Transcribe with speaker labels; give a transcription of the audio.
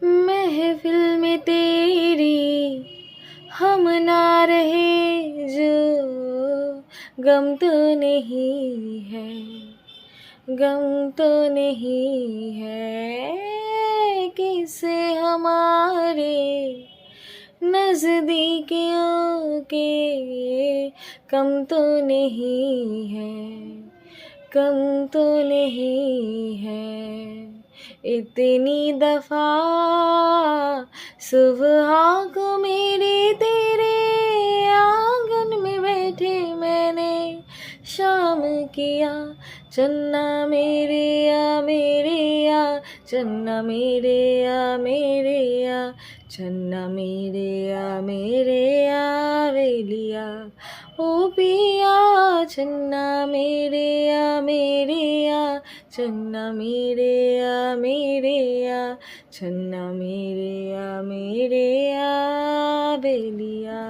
Speaker 1: महफिल में तेरी हम ना रहे जो, गम तो नहीं है, गम तो नहीं है किसे हमारे नज़दीकियों के, कम तो नहीं है, कम तो नहीं है। इतनी दफा सुबह को मेरे तेरे आंगन में बैठे मैंने शाम किया, चन्ना मेरे या मेरे या, चन्ना मेरे या मेरे या, चन्ना मेरे या मेरे या वेलिया ओ पिया, चन्ना मेरे या मेरे या, चन्ना मेरे या मेरे या, चन्ना मेरे या मेरे या बेलिया।